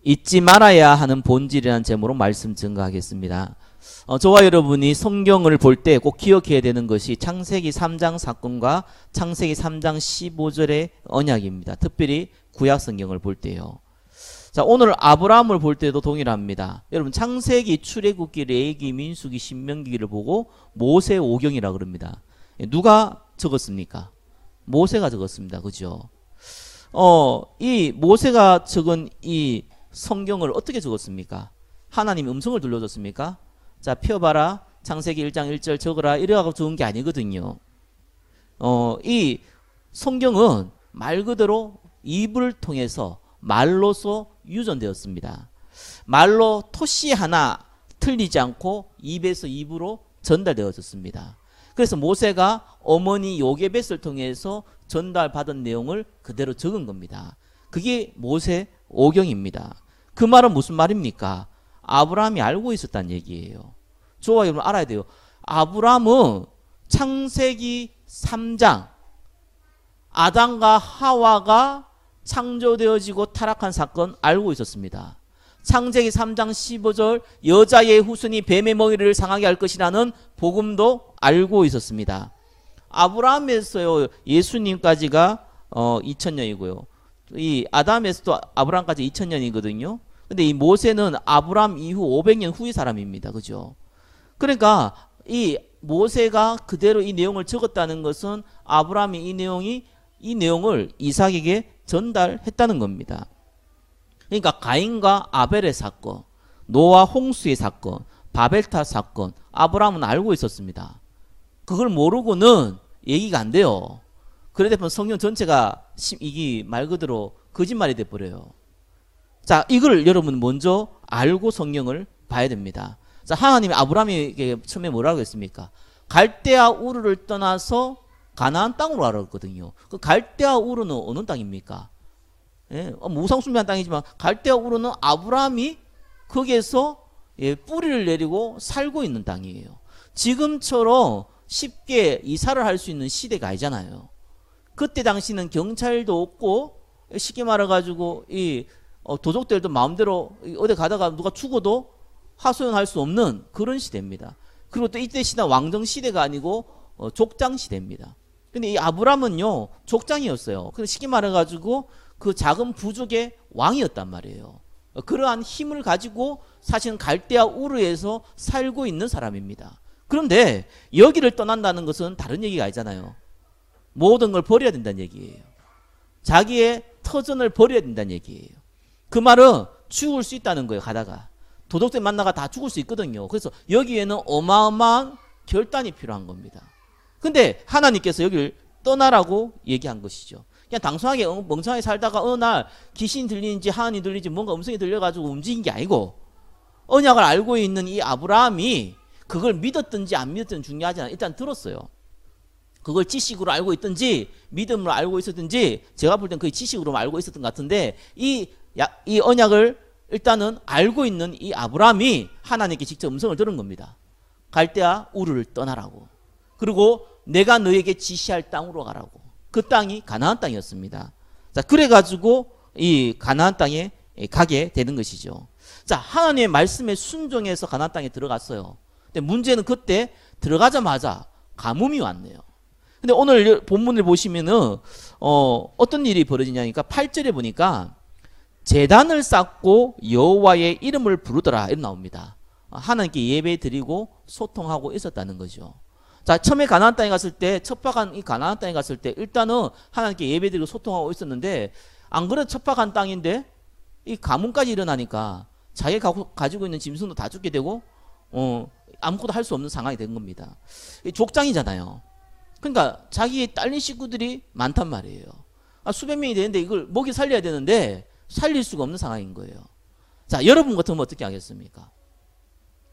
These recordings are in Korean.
잊지 말아야 하는 본질이라는 제목으로 말씀 증거하겠습니다. 저와 여러분이 성경을 볼 때 꼭 기억해야 되는 것이 창세기 3장 사건과 창세기 3장 15절의 언약입니다. 특별히 구약 성경을 볼 때요. 자, 오늘 아브라함을 볼 때도 동일합니다. 여러분 창세기, 출애굽기, 레위기, 민수기, 신명기를 보고 모세 오경이라 그럽니다. 누가 적었습니까? 모세가 적었습니다. 그죠? 이 모세가 적은 이 성경을 어떻게 적었습니까? 하나님이 음성을 들려줬습니까? 자, 펴봐라. 창세기 1장 1절 적어라. 이래가지고 적은 게 아니거든요. 이 성경은 말 그대로 입을 통해서 말로서 유전되었습니다. 말로 토시 하나 틀리지 않고 입에서 입으로 전달되어졌습니다. 그래서 모세가 어머니 요게벳을 통해서 전달받은 내용을 그대로 적은 겁니다. 그게 모세 오경입니다. 그 말은 무슨 말입니까? 아브라함이 알고 있었다는 얘기예요. 저와 여러분 알아야 돼요. 아브라함은 창세기 3장 아담과 하와가 창조되어지고 타락한 사건 알고 있었습니다. 창세기 3장 15절 여자의 후손이 뱀의 머리를 상하게 할 것이라는 복음도 알고 있었습니다. 아브라함에서요 예수님까지가 2000년이고요. 이 아담에서도 아브라함까지 2000년이거든요. 근데 이 모세는 아브라함 이후 500년 후의 사람입니다. 그죠? 그러니까 이 모세가 그대로 이 내용을 적었다는 것은 아브라함이 이 내용을 이삭에게 전달했다는 겁니다. 그러니까 가인과 아벨의 사건, 노아 홍수의 사건, 바벨탑 사건, 아브라함은 알고 있었습니다. 그걸 모르고는 얘기가 안 돼요. 그러다 보면 성경 전체가 이게 말 그대로 거짓말이 돼버려요. 자, 이걸 여러분 먼저 알고 성경을 봐야 됩니다. 자, 하나님이 아브라함에게 처음에 뭐라고 했습니까? 갈대아 우르를 떠나서 가나안 땅으로 가라고 했거든요. 그 갈대아 우르는 어느 땅입니까? 예, 무상숭배한 땅이지만 갈대아 우르는 아브라함이 거기에서 뿌리를 내리고 살고 있는 땅이에요. 지금처럼 쉽게 이사를 할 수 있는 시대가 아니잖아요. 그때 당시는 경찰도 없고 쉽게 말해가지고 이 도적들도 마음대로 어디 가다가 누가 죽어도 하소연할 수 없는 그런 시대입니다. 그리고 또 이때 시대는 왕정 시대가 아니고 족장 시대입니다. 근데 이 아브람은요 족장이었어요. 그래서 쉽게 말해가지고 그 작은 부족의 왕이었단 말이에요. 그러한 힘을 가지고 사실은 갈대아 우르에서 살고 있는 사람입니다. 그런데 여기를 떠난다는 것은 다른 얘기가 아니잖아요. 모든 걸 버려야 된다는 얘기예요. 자기의 터전을 버려야 된다는 얘기예요. 그 말은 죽을 수 있다는 거예요. 가다가 도둑들 만나가 다 죽을 수 있거든요. 그래서 여기에는 어마어마한 결단이 필요한 겁니다. 근데 하나님께서 여기를 떠나라고 얘기한 것이죠. 그냥 단순하게 멍청하게 살다가 어느 날 귀신이 들리는지 하나님이 들리는지 뭔가 음성이 들려가지고 움직인 게 아니고 언약을 알고 있는 이 아브라함이 그걸 믿었든지 안 믿었든지 중요하지 않아요. 일단 들었어요. 그걸 지식으로 알고 있든지 믿음으로 알고 있었든지 제가 볼 땐 거의 지식으로 알고 있었던 것 같은데 이 언약을 일단은 알고 있는 이 아브라함이 하나님께 직접 음성을 들은 겁니다. 갈대아 우르를 떠나라고. 그리고 내가 너에게 지시할 땅으로 가라고. 그 땅이 가나안 땅이었습니다. 자, 그래가지고 이 가나안 땅에 가게 되는 것이죠. 자, 하나님의 말씀에 순종해서 가나안 땅에 들어갔어요. 근데 문제는 그때 들어가자마자 가뭄이 왔네요. 근데 오늘 본문을 보시면은 어떤 일이 벌어지냐니까 8절에 보니까 제단을 쌓고 여호와의 이름을 부르더라 이렇게 나옵니다. 하나님께 예배 드리고 소통하고 있었다는 거죠. 자, 처음에 가나안 땅에 갔을 때 척박한 이 가나안 땅에 갔을 때 일단은 하나님께 예배 드리고 소통하고 있었는데 안 그래도 척박한 땅인데 이 가뭄까지 일어나니까 자기가 가지고 있는 짐승도 다 죽게 되고 아무것도 할 수 없는 상황이 된 겁니다. 족장이잖아요. 그러니까 자기의 딸린 식구들이 많단 말이에요. 수백 명이 되는데 이걸 먹이 살려야 되는데 살릴 수가 없는 상황인 거예요. 자, 여러분 같으면 어떻게 하겠습니까?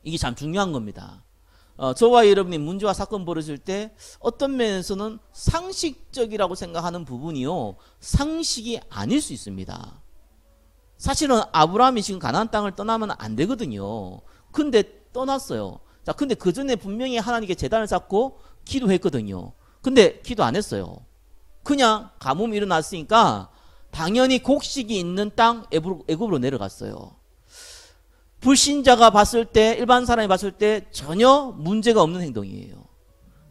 이게 참 중요한 겁니다. 저와 여러분이 문제와 사건 벌어질 때 어떤 면에서는 상식적이라고 생각하는 부분이요 상식이 아닐 수 있습니다. 사실은 아브라함이 지금 가나안 땅을 떠나면 안 되거든요. 근데 떠났어요. 자, 근데 그 전에 분명히 하나님께 제단을 쌓고 기도했거든요. 근데 기도 안 했어요. 그냥 가뭄이 일어났으니까 당연히 곡식이 있는 땅 애굽으로 내려갔어요. 불신자가 봤을 때, 일반 사람이 봤을 때 전혀 문제가 없는 행동이에요.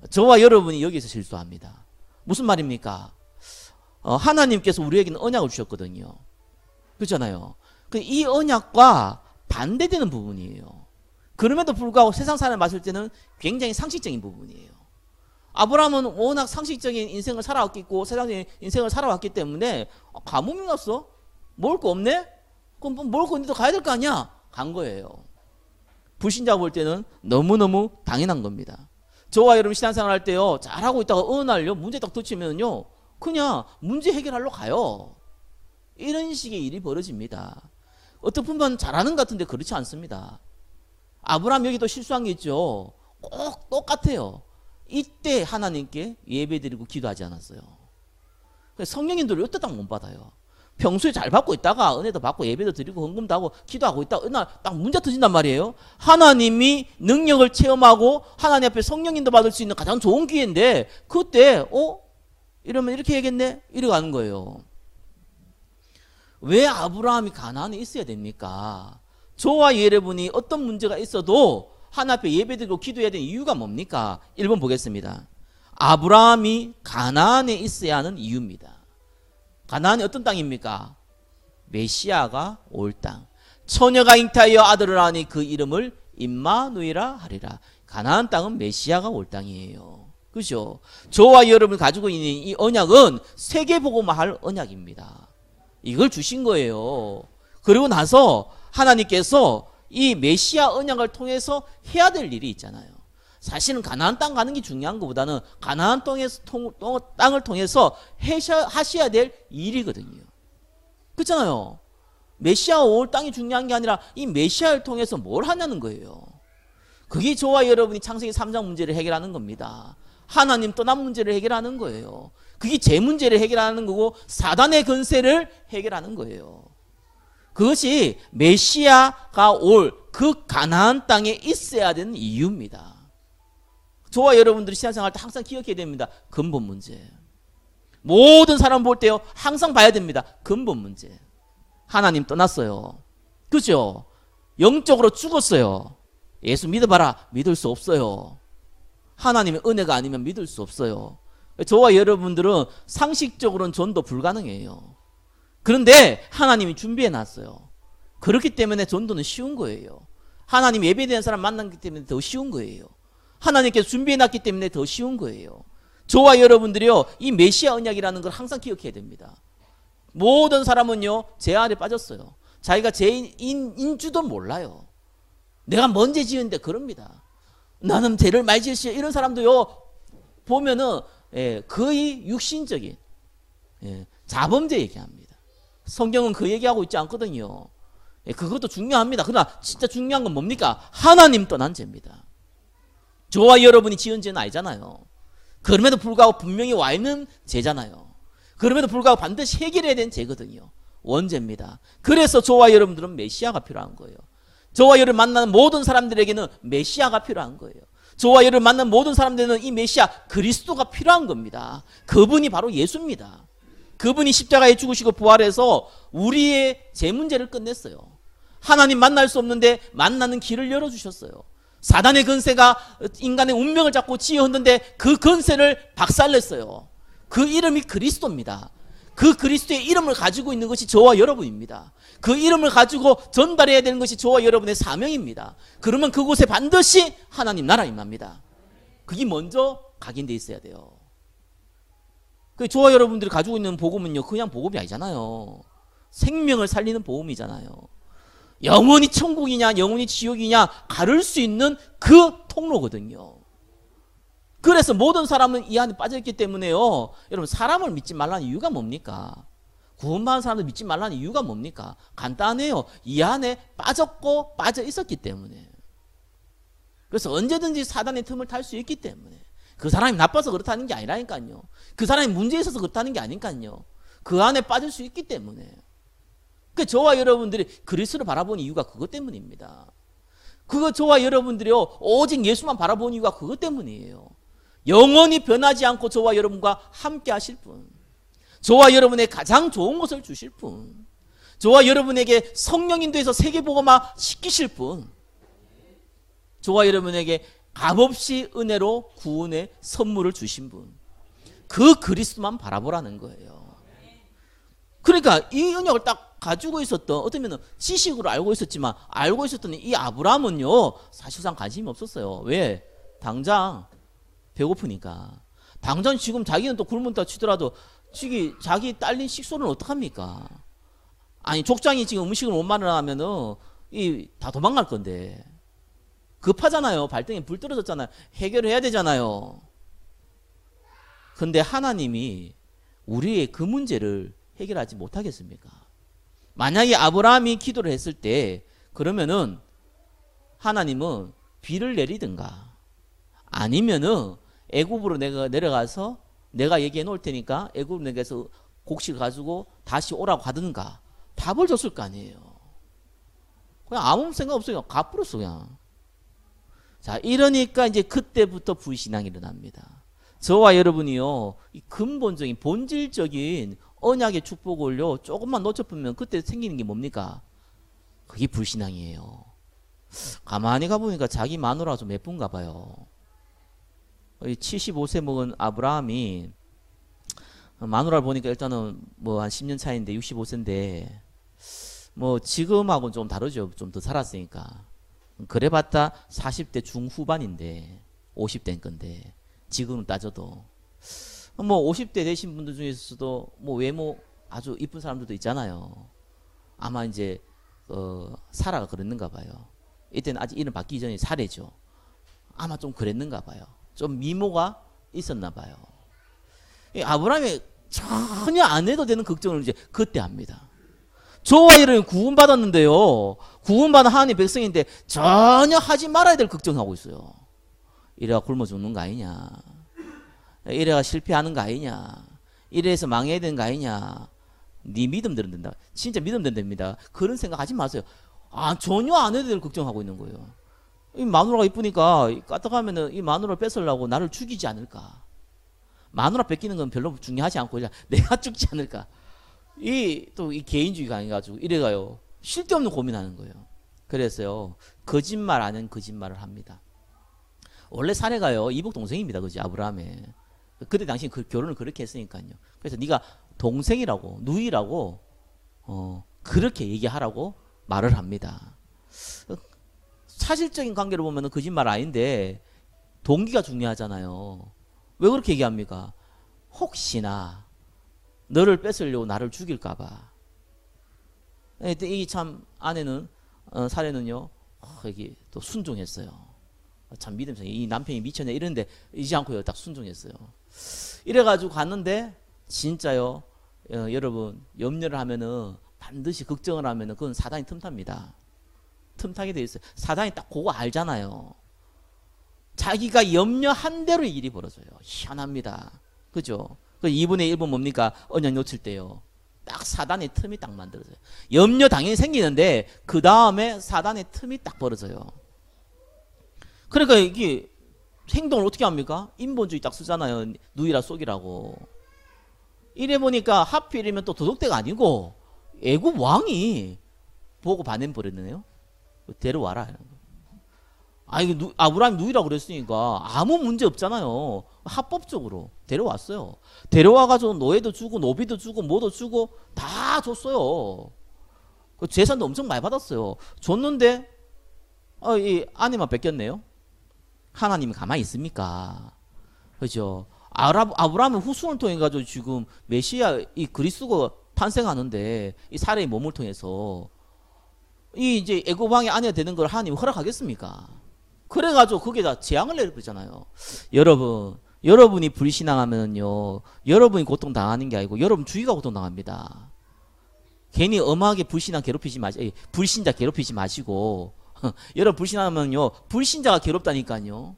저와 여러분이 여기서 실수합니다. 무슨 말입니까? 하나님께서 우리에게는 언약을 주셨거든요. 그렇잖아요. 이 언약과 반대되는 부분이에요. 그럼에도 불구하고 세상 사람이 봤을 때는 굉장히 상식적인 부분이에요. 아브라함은 워낙 상식적인 인생을 살아왔고 세상적인 인생을 살아왔기 때문에 가뭄이 났어? 먹을 거 없네? 그럼 뭐 먹을 거 있는데 가야 될 거 아니야? 간 거예요. 불신자가 볼 때는 너무너무 당연한 겁니다. 저와 여러분 신앙생활 할 때요, 잘하고 있다가 어느 날요 문제 딱 닥치면요 그냥 문제 해결하러 가요. 이런 식의 일이 벌어집니다. 어떻게 보면 잘하는 것 같은데 그렇지 않습니다. 아브라함 여기도 실수한 게 있죠. 꼭 똑같아요. 이때 하나님께 예배드리고 기도하지 않았어요. 성령님들 어떻게 딱 못 받아요. 평소에 잘 받고 있다가 은혜도 받고 예배도 드리고 헌금도 하고 기도하고 있다가 어느 날 딱 문제 터진단 말이에요. 하나님이 능력을 체험하고 하나님 앞에 성령님도 받을 수 있는 가장 좋은 기회인데 그때 이러면 이렇게 해야겠네? 이러고 가는 거예요. 왜 아브라함이 가나안에 있어야 됩니까? 저와 여러분이 어떤 문제가 있어도 하나님 앞에 예배드리고 기도해야 되는 이유가 뭡니까? 1번 보겠습니다. 아브라함이 가나안에 있어야 하는 이유입니다. 가나안이 어떤 땅입니까? 메시아가 올 땅. 처녀가 잉타하여 아들을 낳으니 그 이름을 임마누이라 하리라. 가나안 땅은 메시아가 올 땅이에요. 그죠? 저와 여러분이 가지고 있는 이 언약은 세계복음화 할 언약입니다. 이걸 주신 거예요. 그리고 나서 하나님께서 이 메시아 언약을 통해서 해야 될 일이 있잖아요. 사실은 가나안 땅 가는 게 중요한 것보다는 가나안 땅을 통해서 하셔야 될 일이거든요. 그렇잖아요. 메시아 올 땅이 중요한 게 아니라 이 메시아를 통해서 뭘 하냐는 거예요. 그게 저와 여러분이 창세기 3장 문제를 해결하는 겁니다. 하나님 떠난 문제를 해결하는 거예요. 그게 제 문제를 해결하는 거고 사단의 권세를 해결하는 거예요. 그것이 메시아가 올 그 가나안 땅에 있어야 되는 이유입니다. 저와 여러분들이 신앙생활 할 때 항상 기억해야 됩니다. 근본 문제. 모든 사람 볼 때요 항상 봐야 됩니다. 근본 문제. 하나님 떠났어요. 그죠? 영적으로 죽었어요. 예수 믿어봐라. 믿을 수 없어요. 하나님의 은혜가 아니면 믿을 수 없어요. 저와 여러분들은 상식적으로는 전도 불가능해요. 그런데 하나님이 준비해 놨어요. 그렇기 때문에 전도는 쉬운 거예요. 하나님 예배되는 사람 만났기 때문에 더 쉬운 거예요. 하나님께서 준비해 놨기 때문에 더 쉬운 거예요. 저와 여러분들이요 이 메시아 언약이라는 걸 항상 기억해야 됩니다. 모든 사람은요 죄 아래 빠졌어요. 자기가 죄인인 줄도 몰라요. 내가 뭔 죄 지었는데 그럽니다. 나는 죄를 많이 지었어요. 이런 사람도요 보면은 거의 육신적인 자범죄 얘기합니다. 성경은 그 얘기하고 있지 않거든요. 그것도 중요합니다. 그러나 진짜 중요한 건 뭡니까? 하나님 떠난 죄입니다. 저와 여러분이 지은 죄는 아니잖아요. 그럼에도 불구하고 분명히 와 있는 죄잖아요. 그럼에도 불구하고 반드시 해결해야 되는 죄거든요. 원죄입니다. 그래서 저와 여러분들은 메시아가 필요한 거예요. 저와 여러분 만나는 모든 사람들에게는 메시아가 필요한 거예요. 저와 여러분 만나는 모든 사람들에게는 이 메시아 그리스도가 필요한 겁니다. 그분이 바로 예수입니다. 그분이 십자가에 죽으시고 부활해서 우리의 죄 문제를 끝냈어요. 하나님 만날 수 없는데 만나는 길을 열어주셨어요. 사단의 권세가 인간의 운명을 잡고 쥐어흔는데 그 권세를 박살냈어요. 그 이름이 그리스도입니다. 그 그리스도의 이름을 가지고 있는 것이 저와 여러분입니다. 그 이름을 가지고 전달해야 되는 것이 저와 여러분의 사명입니다. 그러면 그곳에 반드시 하나님 나라 임합니다. 그게 먼저 각인되어 있어야 돼요. 저와 여러분들이 가지고 있는 복음은요 그냥 복음이 아니잖아요. 생명을 살리는 복음이잖아요. 영원히 천국이냐 영원히 지옥이냐 가를 수 있는 그 통로거든요. 그래서 모든 사람은 이 안에 빠져있기 때문에요 여러분 사람을 믿지 말라는 이유가 뭡니까? 구원받은 사람을 믿지 말라는 이유가 뭡니까? 간단해요. 이 안에 빠졌고 빠져 있었기 때문에. 그래서 언제든지 사단의 틈을 탈 수 있기 때문에. 그 사람이 나빠서 그렇다는 게 아니라니까요. 그 사람이 문제 있어서 그렇다는 게 아니까요. 그 안에 빠질 수 있기 때문에. 그 저와 여러분들이 그리스도를 바라보는 이유가 그것 때문입니다. 그거 저와 여러분들이요 오직 예수만 바라보는 이유가 그것 때문이에요. 영원히 변하지 않고 저와 여러분과 함께 하실 분. 저와 여러분의 가장 좋은 것을 주실 분, 저와 여러분에게 성령 인도해서 세계복음화 시키실 분, 저와 여러분에게 값없이 은혜로 구원의 선물을 주신 분, 그 그리스도만 바라보라는 거예요. 그러니까 이 언약을 딱 가지고 있었던, 어쩌면 지식으로 알고 있었지만 알고 있었던 이 아브라함은요 사실상 관심이 없었어요. 왜? 당장 배고프니까. 당장 지금 자기는 또 굶는다 치더라도 자기 딸린 식소는 어떡합니까? 아니 족장이 지금 음식을 못 마련하면은 다 도망갈 건데 급하잖아요. 발등에 불 떨어졌잖아요. 해결을 해야 되잖아요. 근데 하나님이 우리의 그 문제를 해결하지 못하겠습니까? 만약에 아브라함이 기도를 했을 때 그러면은 하나님은 비를 내리든가 아니면은 애굽으로 내가 내려가서 내가 얘기해 놓을 테니까 애굽으로 내가서 곡식을 가지고 다시 오라고 하든가 답을 줬을 거 아니에요. 그냥 아무 생각 없어요. 갚으렸어 그냥. 자, 이러니까 이제 그때부터 불신앙이 일어납니다. 저와 여러분이요, 이 근본적인 본질적인 언약의 축복을요 조금만 놓쳐보면 그때 생기는 게 뭡니까? 그게 불신앙이에요. 가만히 가보니까 자기 마누라가 좀 예쁜가 봐요. 75세 먹은 아브라함이 마누라를 보니까 일단은 뭐 한 10년 차인데 65세인데 뭐 지금하고는 좀 다르죠. 좀 더 살았으니까. 그래봤다 40대 중후반인데 50대인 건데 지금은 따져도 뭐 50대 되신 분들 중에서도 뭐 외모 아주 이쁜 사람들도 있잖아요. 아마 이제 사라가 그랬는가 봐요. 이때는 아직 이름 바뀌기 전에 사례죠. 아마 좀 그랬는가 봐요. 좀 미모가 있었나 봐요. 아브라함이 전혀 안 해도 되는 걱정을 이제 그때 합니다. 저와 여러분 구원받았는데요. 구원받은 하나님 백성인데 전혀 하지 말아야 될 걱정하고 있어요. 이래가 굶어 죽는 거 아니냐. 이래가 실패하는 거 아니냐. 이래서 망해야 되는 거 아니냐. 네 믿음대로 된다. 진짜 믿음대로 됩니다. 그런 생각 하지 마세요. 전혀 안 해도 될 걱정하고 있는 거예요. 이 마누라가 이쁘니까 까딱하면은 이 마누라를 뺏으려고 나를 죽이지 않을까. 마누라 뺏기는 건 별로 중요하지 않고 내가 죽지 않을까. 또 이 개인주의가 아니가지고 이래가요. 쓸데없는 고민하는 거예요. 그래서요 거짓말 아닌 거짓말을 합니다. 원래 사례가요 이복 동생입니다. 그지 아브라함의. 그때 당시 그 결혼을 그렇게 했으니까요. 그래서 네가 동생이라고 누이라고 그렇게 얘기하라고 말을 합니다. 사실적인 관계로 보면 거짓말 아닌데 동기가 중요하잖아요. 왜 그렇게 얘기합니까? 혹시나 너를 뺏으려고 나를 죽일까봐. 이 참 아내는 사례는요 이게 또 순종했어요. 참 믿음상 이 남편이 미쳤네 이러는데 이지 않고요 딱 순종했어요. 이래가지고 갔는데 진짜요 여러분 염려를 하면은 반드시 걱정을 하면은 그건 사단이 틈탑니다. 틈타게 돼 있어요. 사단이 딱 그거 알잖아요. 자기가 염려한 대로 일이 벌어져요. 희한합니다. 그죠? 그 2분의 1분 뭡니까? 언약 놓칠 때요. 딱 사단의 틈이 딱 만들어져요. 염려 당연히 생기는데 그 다음에 사단의 틈이 딱 벌어져요. 그러니까 이게 행동을 어떻게 합니까? 인본주의 딱 쓰잖아요. 누이라 속이라고. 이래 보니까 하필이면 또 도덕대가 아니고 애굽 왕이 보고 반해버렸네요. 데려와라. 아브라함이 누이라고 그랬으니까 아무 문제 없잖아요. 합법적으로 데려왔어요. 데려와가지고 노예도 주고 노비도 주고 뭐도 주고 다 줬어요. 그 재산도 엄청 많이 받았어요. 줬는데 이 아내만 뺏겼네요. 하나님이 가만히 있습니까? 그죠? 아브라함은 후손을 통해 가지고 지금 메시아 이 그리스도가 탄생하는데 이 사례의 몸을 통해서 이제 애굽 왕의 아내가 되는 걸 하나님이 허락하겠습니까? 그래가지고 그게 다 재앙을 내려버리잖아요. 여러분이 불신앙하면요, 여러분이 고통당하는 게 아니고 여러분 주위가 고통당합니다. 괜히 엄하게 불신자 괴롭히지 마시고 여러분 불신하면요 불신자가 괴롭다니까요.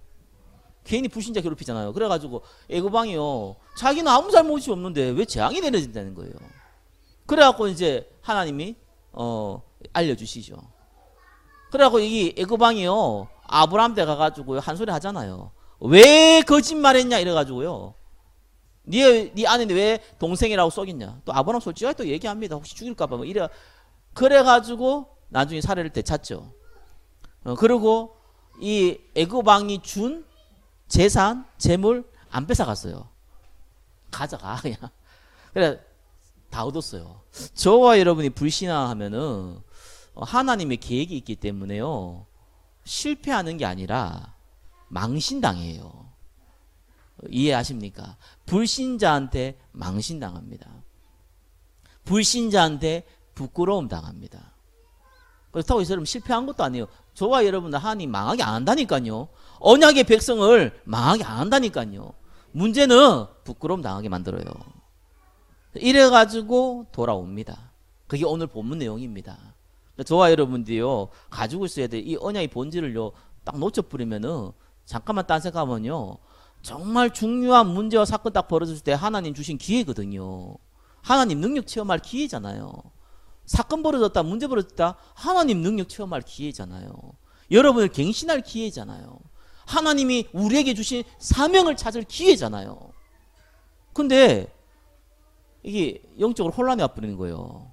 괜히 불신자 괴롭히잖아요. 그래가지고 애굽 왕이요 자기는 아무 잘못이 없는데 왜 재앙이 내려진다는 거예요. 그래갖고 이제 하나님이 알려주시죠. 그래갖고 이 애굽 왕이요 아브라함 때 가가지고 한 소리 하잖아요. 왜 거짓말했냐 이래가지고요 네 아내는 왜 동생이라고 속였냐? 또 아브라함 솔직하게 또 얘기합니다. 혹시 죽일까봐 뭐 이래. 그래가지고 나중에 사례를 되찾죠. 그리고 이 애굽 왕이 준 재산, 재물 안 뺏어갔어요. 가져가 그냥. 그래 다 얻었어요. 저와 여러분이 불신앙하면은 하나님의 계획이 있기 때문에요. 실패하는 게 아니라 망신당해요. 이해하십니까? 불신자한테 망신당합니다. 불신자한테 부끄러움 당합니다. 그렇다고 해서 여러분 실패한 것도 아니에요. 저와 여러분들 하나님 망하게 안 한다니까요. 언약의 백성을 망하게 안 한다니까요. 문제는 부끄러움 당하게 만들어요. 이래가지고 돌아옵니다. 그게 오늘 본문 내용입니다. 저와 여러분들이요 가지고 있어야 될 이 언약의 본질을요 딱 놓쳐버리면은 잠깐만 딴 생각하면요 정말 중요한 문제와 사건 딱 벌어졌을 때 하나님 주신 기회거든요. 하나님 능력 체험할 기회잖아요. 사건 벌어졌다 문제 벌어졌다 하나님 능력 체험할 기회잖아요. 여러분을 갱신할 기회잖아요. 하나님이 우리에게 주신 사명을 찾을 기회잖아요. 근데 이게 영적으로 혼란이 와버리는 거예요.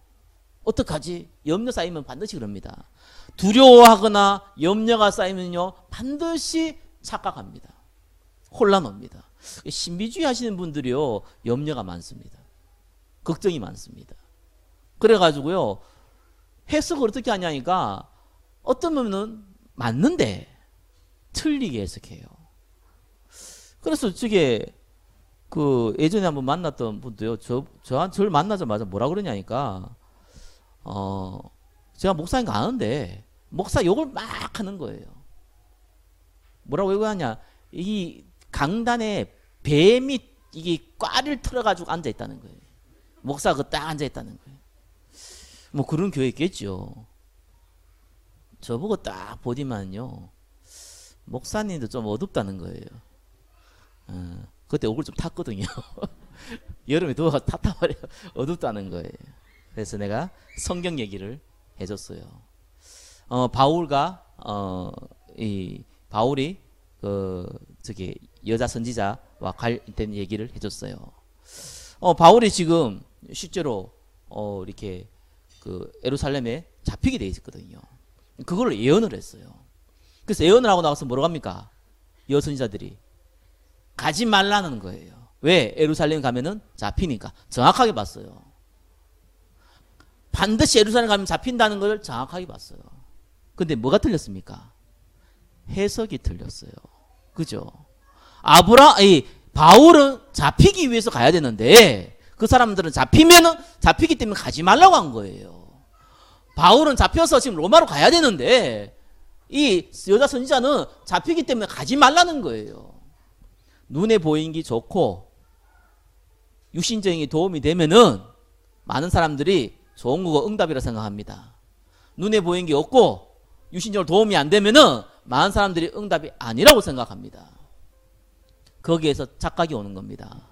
어떡하지? 염려 쌓이면 반드시 그럽니다. 두려워하거나 염려가 쌓이면요 반드시 착각합니다. 혼란 옵니다. 신비주의 하시는 분들이요 염려가 많습니다. 걱정이 많습니다. 그래가지고요 해석을 어떻게 하냐니까 어떤 부분은 맞는데 틀리게 해석해요. 그래서 저게 그 예전에 한번 만났던 분도요 저를 만나자마자 뭐라 그러냐니까 제가 목사인 아는데 목사 욕을 막 하는 거예요. 뭐라고 얘기하냐 이 강단에 뱀이 이게 꽈를 틀어가지고 앉아 있다는 거예요. 목사가 딱 앉아 있다는 거예요. 뭐 그런 교회 있겠죠. 저보고 딱 보디만요 목사님도 좀 어둡다는 거예요. 그때 얼굴 좀 탔거든요. 여름에 더워서 탔다말이에요. 어둡다는 거예요. 그래서 내가 성경 얘기를 해줬어요. 바울과 이 바울이 저기 여자 선지자와 관련된 얘기를 해줬어요. 바울이 지금 실제로 이렇게 그 예루살렘에 잡히게 돼 있었거든요. 그걸 예언을 했어요. 그래서 예언을 하고 나와서 뭐라고 합니까? 여선지자들이 가지 말라는 거예요. 왜? 예루살렘 가면은 잡히니까. 정확하게 봤어요. 반드시 예루살렘 가면 잡힌다는 걸 정확하게 봤어요. 근데 뭐가 틀렸습니까? 해석이 틀렸어요. 그죠? 바울은 잡히기 위해서 가야 되는데 그 사람들은 잡히기 때문에 가지 말라고 한 거예요. 바울은 잡혀서 지금 로마로 가야 되는데 이 여자 선지자는 잡히기 때문에 가지 말라는 거예요. 눈에 보이는 게 좋고 육신적인 도움이 되면은 많은 사람들이 좋은 거고 응답이라 생각합니다. 눈에 보이는 게 없고 육신적으로 도움이 안 되면은 많은 사람들이 응답이 아니라고 생각합니다. 거기에서 착각이 오는 겁니다.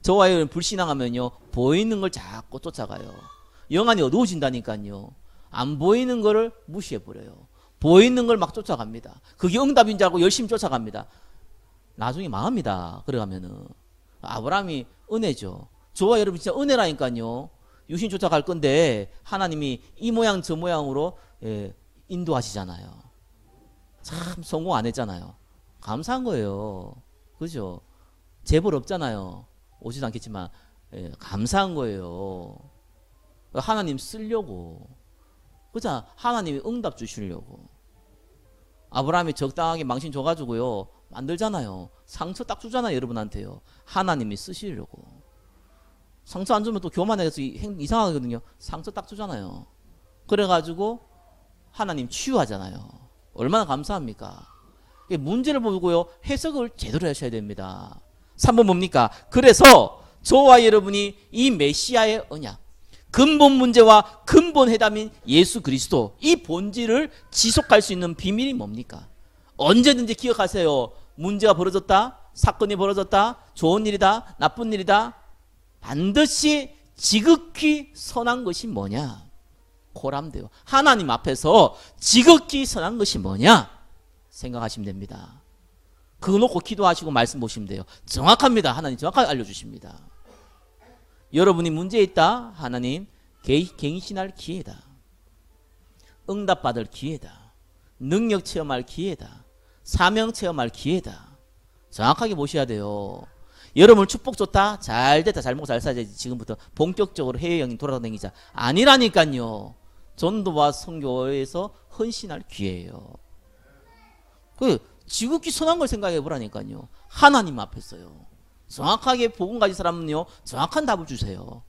저와 여러분 불신앙하면요 보이는 걸 자꾸 쫓아가요. 영안이 어두워진다니까요. 안 보이는 거를 무시해버려요. 보이는 걸 막 쫓아갑니다. 그게 응답인 줄 알고 열심히 쫓아갑니다. 나중에 망합니다. 그래가면은 아브라함이 은혜죠. 저와 여러분 진짜 은혜라니까요. 육신 쫓아갈 건데 하나님이 이 모양 저 모양으로 인도하시잖아요. 참 성공 안 했잖아요. 감사한 거예요. 그죠? 재벌 없잖아요. 오지도 않겠지만 감사한 거예요. 하나님 쓰려고. 그죠? 하나님이 응답 주시려고. 아브라함이 적당하게 망신 줘가지고요 만들잖아요. 상처 딱 주잖아요. 여러분한테요. 하나님이 쓰시려고. 상처 안 주면 또 교만해서 이상하거든요. 상처 딱 주잖아요. 그래가지고 하나님 치유하잖아요. 얼마나 감사합니까? 문제를 보고요 해석을 제대로 하셔야 됩니다. 3번 뭡니까? 그래서 저와 여러분이 이 메시아의 언약, 근본 문제와 근본 해답인 예수 그리스도, 이 본질을 지속할 수 있는 비밀이 뭡니까? 언제든지 기억하세요. 문제가 벌어졌다, 사건이 벌어졌다, 좋은 일이다, 나쁜 일이다, 반드시 지극히 선한 것이 뭐냐? 고람돼요. 하나님 앞에서 지극히 선한 것이 뭐냐? 생각하시면 됩니다. 그거 놓고 기도하시고 말씀 보시면 돼요. 정확합니다. 하나님 정확하게 알려주십니다. 여러분이 문제 있다. 하나님 갱신할 기회다. 응답받을 기회다. 능력 체험할 기회다. 사명 체험할 기회다. 정확하게 보셔야 돼요. 여러분 축복 좋다. 잘 됐다. 잘 먹고 잘 살아야지. 지금부터 본격적으로 해외여행 돌아다니자. 아니라니까요. 전도와 선교에서 헌신할 기회예요. 지극히 선한 걸 생각해 보라니까요. 하나님 앞에서요. 정확하게 복음 가진 사람은요. 정확한 답을 주세요.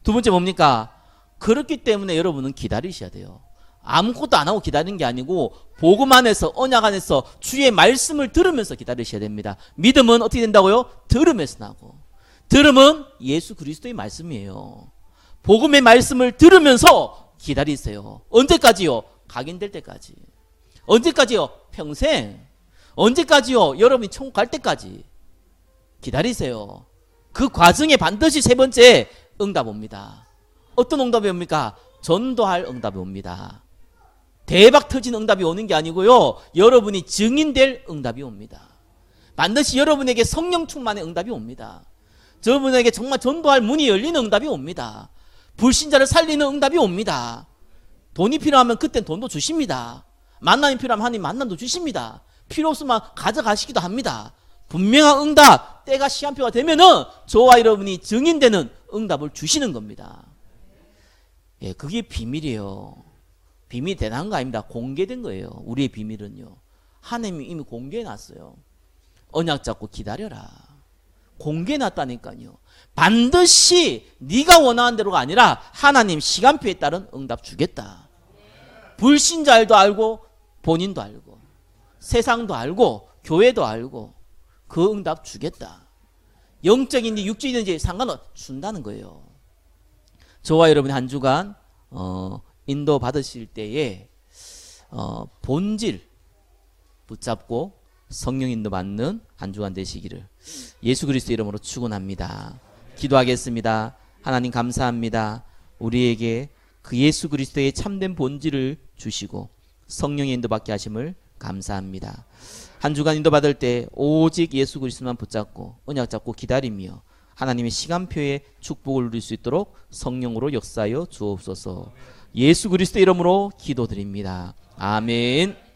두 번째 뭡니까? 그렇기 때문에 여러분은 기다리셔야 돼요. 아무것도 안 하고 기다리는 게 아니고 복음 안에서 언약 안에서 주의 말씀을 들으면서 기다리셔야 됩니다. 믿음은 어떻게 된다고요? 들으면서 나고. 들음은 예수 그리스도의 말씀이에요. 복음의 말씀을 들으면서 기다리세요. 언제까지요? 각인될 때까지. 언제까지요? 평생. 언제까지요? 여러분이 천국 갈 때까지 기다리세요. 그 과정에 반드시 세 번째 응답 옵니다. 어떤 응답이 옵니까? 전도할 응답이 옵니다. 대박 터진 응답이 오는 게 아니고요. 여러분이 증인될 응답이 옵니다. 반드시 여러분에게 성령 충만의 응답이 옵니다. 저분에게 정말 전도할 문이 열리는 응답이 옵니다. 불신자를 살리는 응답이 옵니다. 돈이 필요하면 그땐 돈도 주십니다. 만남이 필요하면 하나님 만남도 주십니다. 필요 없으면 가져가시기도 합니다. 분명한 응답, 때가 시간표가 되면은 저와 여러분이 증인되는 응답을 주시는 겁니다. 예, 그게 비밀이에요. 비밀이 대단한 거 아닙니다. 공개된 거예요. 우리의 비밀은요. 하나님이 이미 공개해놨어요. 언약 잡고 기다려라. 공개해놨다니까요. 반드시 네가 원하는 대로가 아니라 하나님 시간표에 따른 응답 주겠다. 불신자들도 알고 본인도 알고 세상도 알고 교회도 알고 그 응답 주겠다. 영적인지 육적인지 상관없이 준다는 거예요. 저와 여러분이 한 주간 인도 받으실 때에 본질 붙잡고 성령 인도 받는 한 주간 되시기를 예수 그리스도 이름으로 축원합니다. 기도하겠습니다. 하나님 감사합니다. 우리에게 그 예수 그리스도의 참된 본질을 주시고 성령의 인도받게 하심을 감사합니다. 한 주간 인도받을 때 오직 예수 그리스도만 붙잡고 언약 잡고 기다리며 하나님의 시간표에 축복을 누릴 수 있도록 성령으로 역사하여 주옵소서. 예수 그리스도 이름으로 기도드립니다. 아멘.